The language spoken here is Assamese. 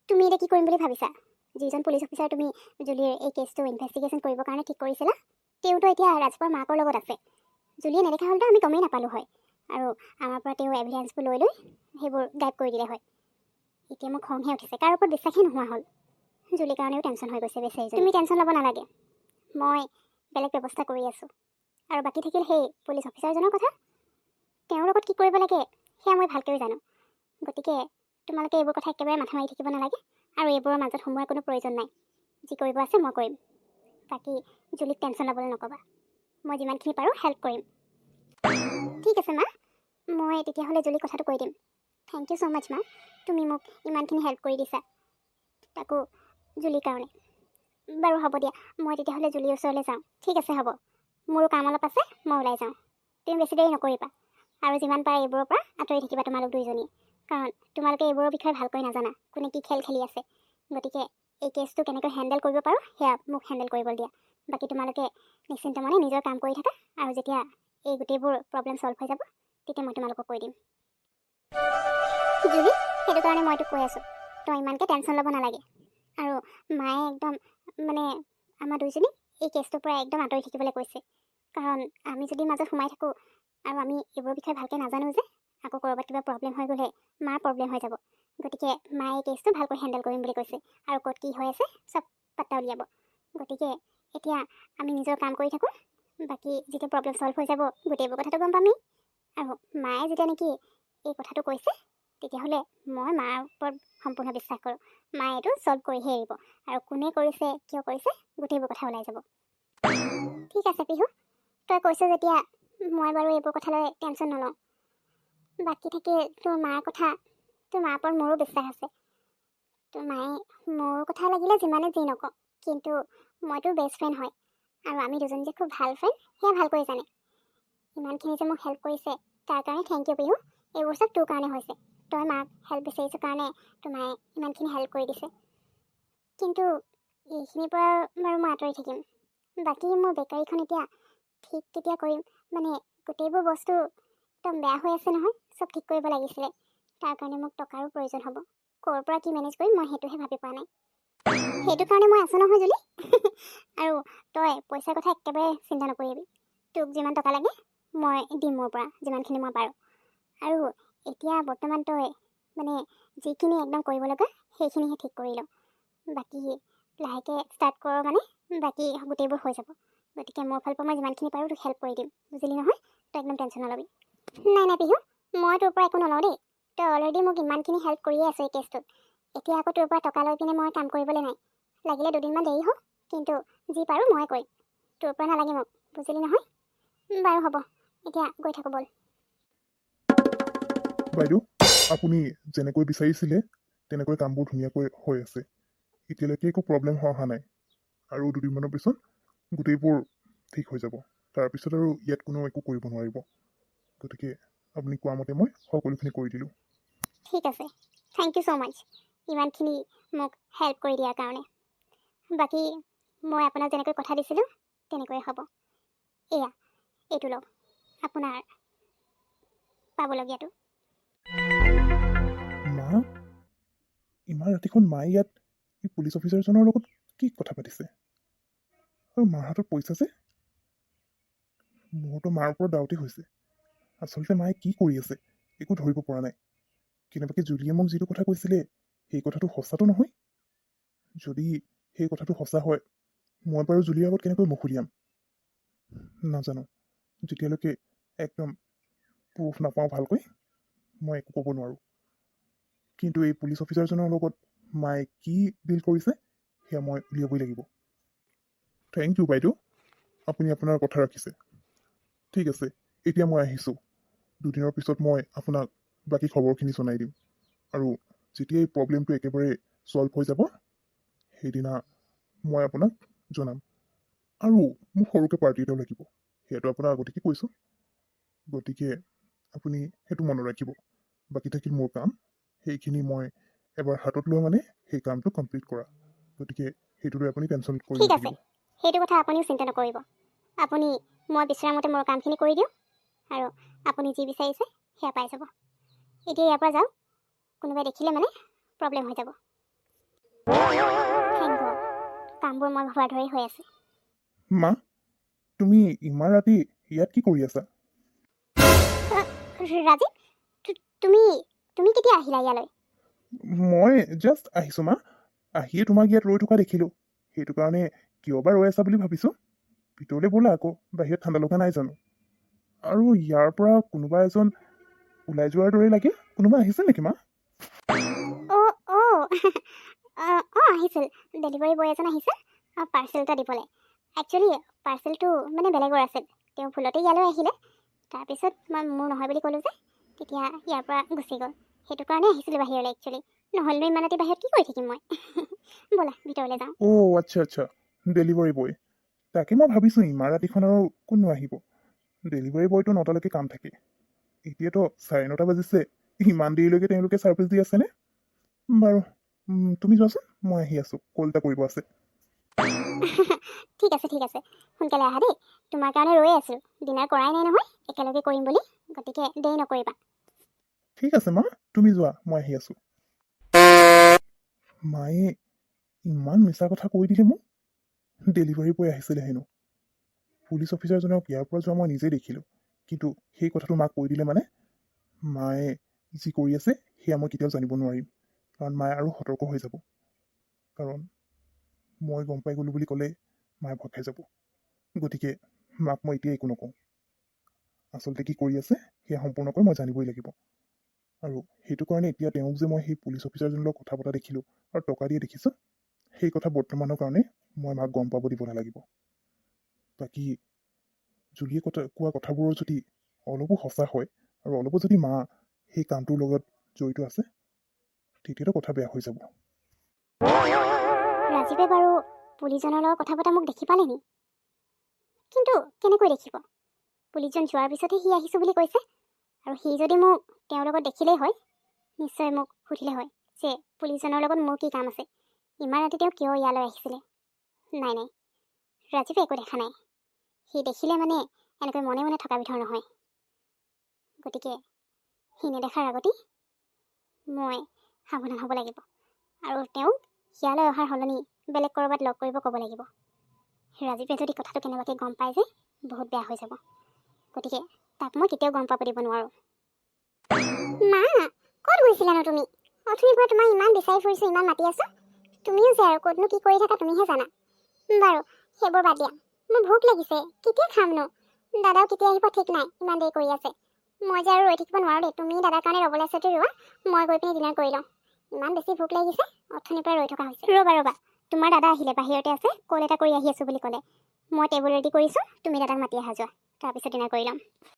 তুমি এতিয়া কি কৰিম বুলি ভাবিছা? যিজন পুলিচ অফিচাৰ তুমি জুলিৰ এই কেছটো ইনভেষ্টিগেশ্যন কৰিবৰ কাৰণে ঠিক কৰিছিলা, তেওঁতো এতিয়া ৰাজপুৱাৰ মাকৰ লগত আছে। জুলিয়ে নেদেখা হ'লেতো আমি গমেই নাপালোঁ হয়, আৰু আমাৰ পৰা তেওঁ এভিডেঞ্চবোৰ লৈ সেইবোৰ গাইব কৰি দিলে হয়। এতিয়া মোৰ খংহে উঠিছে, কাৰ ওপৰত বিশ্বাসেই নোহোৱা হ'ল। জুলিৰ কাৰণেও টেনশ্যন হৈ গৈছে বেচেৰি। তুমি টেনশ্যন ল'ব নালাগে, মই বেলেগ ব্যৱস্থা কৰি আছোঁ। আৰু বাকী থাকিল সেই পুলিচ অফিচাৰজনৰ কথা, তেওঁৰ লগত কি কৰিব লাগে সেয়া মই ভালকৈ জানো। গতিকে তোমালোকে এইবোৰ কথা একেবাৰে মাথা মাৰি থাকিব নালাগে, আৰু এইবোৰৰ মাজত সোমোৱাৰ কোনো প্ৰয়োজন নাই। যি কৰিব আছে মই কৰিম, বাকী জুলিক টেনশ্যন ল'বলৈ নক'বা। মই যিমানখিনি পাৰোঁ হেল্প কৰিম। ঠিক আছে মা, মই তেতিয়াহ'লে জুলিক কথাটো কৈ দিম। থেংক ইউ ছ' মাছ মা, তুমি মোক ইমানখিনি হেল্প কৰি দিছা, তাকো জুলিৰ কাৰণে। বাৰু হ'ব দিয়া, মই তেতিয়াহ'লে জুলিৰ ওচৰলৈ যাওঁ। ঠিক আছে হ'ব, মোৰো কাম অলপ আছে, মই ওলাই যাওঁ। তুমি বেছি দেৰি নকৰিবা, আৰু যিমান পাৰে এইবোৰৰ পৰা আঁতৰি থাকিবা তোমালোক দুইজনীয়ে, কাৰণ তোমালোকে এইবোৰৰ বিষয়ে ভালকৈ নাজানা, কোনে কি খেল খেলি আছে। গতিকে এই কেছটো কেনেকৈ হেণ্ডেল কৰিব পাৰোঁ সেয়া মোক হেণ্ডেল কৰিবলৈ দিয়া। বাকী তোমালোকে নিশ্চিন্ত মনে নিজৰ কাম কৰি থাকা, আৰু যেতিয়া এই গোটেইবোৰ প্ৰব্লেম ছল্ভ হৈ যাব তেতিয়া মই তোমালোকক কৈ দিম। জুলি, সেইটো কাৰণে মই তোক কৈ আছোঁ, তই ইমানকৈ টেনশ্যন ল'ব নালাগে। আৰু মায়ে একদম আমাৰ দুইজনী এই কেছটোৰ পৰা একদম আঁতৰি থাকিবলৈ কৈছে, কাৰণ আমি যদি মাজত সোমাই থাকোঁ আৰু আমি এইবোৰৰ বিষয়ে ভালকৈ নাজানো যে আকৌ ক'ৰবাত কিবা প্ৰব্লেম হৈ গ'লে মাৰ প্ৰব্লেম হৈ যাব। গতিকে মায়ে এই কেছটো ভালকৈ হেণ্ডেল কৰিম বুলি কৈছে, আৰু ক'ত কি হৈ আছে চব পাত্তা উলিয়াব। গতিকে এতিয়া আমি নিজৰ কাম কৰি থাকোঁ, বাকী যেতিয়া প্ৰব্লেম ছল্ভ হৈ যাব গোটেইবোৰ কথাটো গম পামেই। আৰু মায়ে যেতিয়া নেকি এই কথাটো কৈছে তেতিয়াহ'লে মই মাৰ ওপৰত সম্পূৰ্ণ বিশ্বাস কৰোঁ, মায়ে এইটো ছল্ভ কৰিহে এৰিব, আৰু কোনে কৰিছে কিয় কৰিছে গোটেইবোৰ কথা ওলাই যাব। ঠিক আছে পিহু, তই কৈছ যেতিয়া মই বাৰু এইবোৰ কথালৈ টেনশ্যন নলওঁ। বাকী থাকিল তোৰ মাৰ কথা, তোৰ মাৰ ওপৰত মোৰো বিশ্বাস আছে। তোৰ মায়ে মোৰ কথা লাগিলে যিমানে যি নকওঁ, কিন্তু মই তোৰ বেষ্ট ফ্ৰেণ্ড হয়, আৰু আমি দুজনী যে খুব ভাল ফ্ৰেণ্ড সেয়া ভালকৈ জানে। ইমানখিনি যে মোক হেল্প কৰিছে তাৰ কাৰণে থেংক ইউ পিহু। এইবোৰ চব তোৰ কাৰণে হৈছে, তই মাক হেল্প বিচাৰিছোঁ কাৰণে তোৰ মায়ে ইমানখিনি হেল্প কৰি দিছে। কিন্তু এইখিনিৰ পৰা বাৰু মই আঁতৰি থাকিম। বাকী মোৰ বেকাৰীখন এতিয়া ঠিক কেতিয়া কৰিম, গোটেইবোৰ বস্তু একদম বেয়া হৈ আছে নহয়, চব ঠিক কৰিব লাগিছিলে। তাৰ কাৰণে মোক টকাৰো প্ৰয়োজন হ'ব, ক'ৰ পৰা কি মেনেজ কৰিম মই সেইটোহে ভাবি পোৱা নাই। সেইটো কাৰণে মই আছোঁ নহয় জুলি। আৰু তই পইচাৰ কথা একেবাৰে চিন্তা নকৰিবি, তোক যিমান টকা লাগে মই দিম, মোৰ পৰা যিমানখিনি মই পাৰোঁ। আৰু এতিয়া বৰ্তমান তই যিখিনি একদম কৰিব লগা সেইখিনিহে ঠিক কৰি ল। বাকী লাহেকৈ ষ্টাৰ্ট কৰ, বাকী গোটেইবোৰ হৈ যাব। গতিকে মোৰ ফালৰ পৰা মই যিমানখিনি পাৰোঁ তোক হেল্প কৰি দিম, বুজিলি নহয়? তই একদম টেনশ্যন নল'বি। নাই পিহু, মই তোৰ পৰা একো নলওঁ দেই। তই অলৰেডি মোক ইমানখিনি হেল্প কৰিয়ে আছ এই কেছটোত, এতিয়া আকৌ তোৰ পৰা টকা লৈ পিনে মই কাম কৰিবলৈ নাই। লাগিলে দুদিনমান দেৰি হওক, কিন্তু যি পাৰোঁ মই কৰিম, তোৰ পৰা নালাগে মোক, বুজিলি নহয়? বাৰু হ'ব, এতিয়া গৈ থাকোঁ ব'ল। বাইদেউ, আপুনি যেনেকৈ বিচাৰিছিলে তেনেকৈ কামবোৰ ধুনীয়াকৈ হৈ আছে। এতিয়ালৈকে একো প্ৰব্লেম অহা নাই, আৰু দুদিনমানৰ পিছত গোটেইবোৰ ঠিক হৈ যাব। তাৰপিছত আৰু ইয়াত কোনো একো কৰিব নোৱাৰিব। গতিকে আপুনি কোৱা মতে মই সকলোখিনি কৰি দিলোঁ। ঠিক আছে, থেংক ইউ ছ' মাছ ইমানখিনি মোক হেল্প কৰি দিয়াৰ কাৰণে। বাকী মই আপোনাক যেনেকৈ কথা দিছিলোঁ তেনেকৈয়ে হ'ব। এইটো লওক আপোনাৰ পাবলগীয়াটো। মা, ইমান ৰাতিখন মায়ে ইয়াত এই পুলিচ অফিচাৰজনৰ লগত কি কথা পাতিছে? আৰু মাৰ হাতত পইচা যে? মোৰতো মাৰ ওপৰত ডাউটেই হৈছে। আচলতে মায়ে কি কৰি আছে একো ধৰিব পৰা নাই। কেনেবাকৈ জুলিয়ে মোক যিটো কথা কৈছিলে সেই কথাটো সঁচাটো নহয়? যদি সেই কথাটো সঁচা হয় মই বাৰু জুলিৰ আগত কেনেকৈ মুখ উলিয়াম? নাজানো, যেতিয়ালৈকে একদম প্ৰুফ নাপাওঁ ভালকৈ মই একো ক'ব নোৱাৰোঁ। কিন্তু এই পুলিচ অফিচাৰজনৰ লগত মায়ে কি ডিল কৰিছে সেয়া মই উলিয়াবই লাগিব। থেংক ইউ বাইদেউ, আপুনি আপোনাৰ কথা ৰাখিছে। ঠিক আছে, এতিয়া মই আহিছোঁ। দুদিনৰ পিছত মই আপোনাক বাকী খবৰখিনি জনাই দিম, আৰু যেতিয়া এই প্ৰব্লেমটো একেবাৰে ছল্ভ হৈ যাব সেইদিনা মই আপোনাক জনাম। আৰু মোক সৰুকৈ পাৰ্টি এটাও লাগিব, সেয়াটো আপোনাক আগতীয়াকৈ কৈছোঁ। গতিকে আপুনি সেইটো মনত ৰাখিব। বাকী থাকিল মোৰ কাম, সেইখিনি মই এবাৰ হাতত লোৱা সেই কামটো কমপ্লিট কৰা। গতিকে সেইটো লৈ আপুনি টেনশ্যন কৰি ঠিক আছে, নাথাকিব। সেইটো কথা আপুনিও চিন্তা নকৰিব। আপুনি মই বিচৰা মতে মোৰ কামখিনি কৰি দিওঁ, আৰু আপুনি যি বিচাৰিছে সেয়া পাই যাব। এতিয়া ইয়াৰ পৰা যাওক, কোনোবাই দেখিলে প্ৰব্লেম হৈ যাব। থেংক গড, কামবোৰ মই ভবাৰ দৰেই হৈ আছে। মা, তুমি ইমান ৰাতি ইয়াত কি কৰি আছা? ৰাজীৱ, তুমি তুমি কেতিয়া আহিলা ইয়ালৈ? মই জাষ্ট আহিছোঁ মা। আহিয়ে তোমাক ইয়াত ৰৈ থকা দেখিলোঁ। সেইটো কাৰণে কিয় বা ৰৈ আছা বুলি ভাবিছোঁ। ভিতৰলৈ ব'লা আকৌ, বাহিৰত ঠাণ্ডা লগা নাই জানো? আৰু ইয়াৰ পৰা কোনোবা এজন ওলাই যোৱাৰ দৰে লাগে। কোনোবা আহিছে নেকি মা? আহিছিল। ডেলিভাৰী বয় এজন আহিছে পাৰ্চেল এটা দিবলৈ। একচুৱেলি পাৰ্চেলটো মানে বেলেগৰ আছিল। তেওঁ ভুলতে ইয়ালৈ আহিলে। তাৰপিছত মই মোৰ নহয় বুলি ক'লোঁ যে, তেতিয়া ইয়াৰ পৰা গুচি গ'ল। সেইটো কাৰণে আহিছিলোঁ বাহিৰলৈ একচুৱেলি। নহ'লেনো ইমান ৰাতি বাহিৰত কি কৰি থাকিম মই? ব'লা ভিতৰলৈ যাওঁ। আচ্ছা, ডেলিভাৰী বয়। তাকে মই ভাবিছোঁ ইমান ৰাতিখন আৰু কোননো আহিব। ডেলিভাৰী বয়টো 9টালৈকে কাম থাকে। এতিয়াতো 9:30 বাজিছে। ইমান দেৰিলৈকে তেওঁলোকে ছাৰ্ভিচ দি আছেনে? বাৰু, তুমি যোৱাচোন, মই আহি আছোঁ। কল এটা কৰিব আছে। ঠিক আছে, সোনকালে আহা দেই। তোমাৰ কাৰণে ৰৈ আছোঁ। ডিনাৰ কৰাই নাই নহয়, একেলগে কৰিম বুলি। গতিকে দেৰি নকৰিবা। ঠিক আছে মা, তুমি যোৱা, মই আহি আছোঁ। মায়ে ইমান মিছা কথা কৈ দিলে মোক। ডেলিভাৰী বয় আহিছিলে হেনো। পুলিচ অফিচাৰজনক ইয়াৰ পৰা যোৱা মই নিজেই দেখিলোঁ। কিন্তু সেই কথাটো মাক কৈ দিলে মানে মায়ে যি কৰি আছে সেয়া মই কেতিয়াও জানিব নোৱাৰিম। কাৰণ মায়ে আৰু সতৰ্ক হৈ যাব। কাৰণ মই গম পাই গ'লোঁ বুলি ক'লে মায়ে ভয় খাই যাব। গতিকে মাক মই এতিয়া একো নকওঁ। আচলতে কি কৰি আছে সেয়া সম্পূৰ্ণকৈ মই জানিবই লাগিব। আৰু সেইটো কাৰণে এতিয়া তেওঁক যে মই সেই পুলিচ অফিচাৰজনৰ লগত কথা পতা দেখিলোঁ আৰু টকা দিয়ে দেখিছোঁ, সেই কথা বৰ্তমানৰ কাৰণে মই মাক গম পাব দিব নালাগিব। বাকী জুলিয়ে কোৱা কথাবোৰৰ যদি অলপো সঁচা হয় আৰু অলপো যদি মা সেই কামটোৰ লগত জড়িত আছে, তেতিয়াতো কথা বেয়া হৈ যাব। ৰাজীৱে বাৰু পুলিচজনৰ লগত কথা পতা মোক দেখি পালে নি? কিন্তু কেনেকৈ দেখিব? পুলিচজন যোৱাৰ পিছতহে সি আহিছোঁ বুলি কৈছে। আৰু সি যদি মোক তেওঁৰ লগত দেখিলেই হয়, নিশ্চয় মোক সুধিলে হয় যে পুলিচজনৰ লগত মোৰ কি কাম আছে, ইমান ৰাতি তেওঁ কিয় ইয়ালৈ আহিছিলে। নাই, ৰাজীৱে একো দেখা নাই। সি দেখিলে মানে এনেকৈ মনে মনে থকা বিধৰ নহয়। গতিকে সি নেদেখাৰ আগতেই মই সাৱধান হ'ব লাগিব আৰু তেওঁক ইয়ালৈ অহাৰ সলনি বেলেগ ক'ৰবাত লগ কৰিব ক'ব লাগিব। ৰাজীৱে যদি কথাটো কেনেবাকৈ গম পায় যে বহুত বেয়া হৈ যাব। গতিকে তাক মই কেতিয়াও গম পাব দিব নোৱাৰোঁ। মা, ক'ত গৈছিলানো তুমি? অথনিৰ পৰা তোমাক ইমান বিচাৰি ফুৰিছোঁ, ইমান মাতি আছোঁ। তুমিও যে আৰু ক'তনো কি কৰি থাকা তুমিহে জানা। বাৰু সেইবোৰ বাদ দিয়া, মোৰ ভোক লাগিছে। কেতিয়া খামনো? দাদাও কেতিয়া আহিব ঠিক নাই, ইমান দেৰি কৰি আছে। মই যে আৰু ৰৈ থাকিব নোৱাৰোঁ দেই। তুমি দাদাৰ কাৰণে ৰ'বলৈ আছে ৰোৱা, মই গৈ পিনে ডিনাৰ কৰি লওঁ। ইমান বেছি ভোক লাগিছে, অথনিৰ পৰা ৰৈ থকা হৈছে। ৰ'বা, তোমাৰ দাদা আহিলে, বাহিৰতে আছে, কল এটা কৰি আহি আছোঁ বুলি ক'লে। মই টেবুল ৰেডি কৰিছোঁ, তুমি দাদাক মাতি আহা যোৱা, তাৰপিছত ডিনাৰ কৰি ল'ম।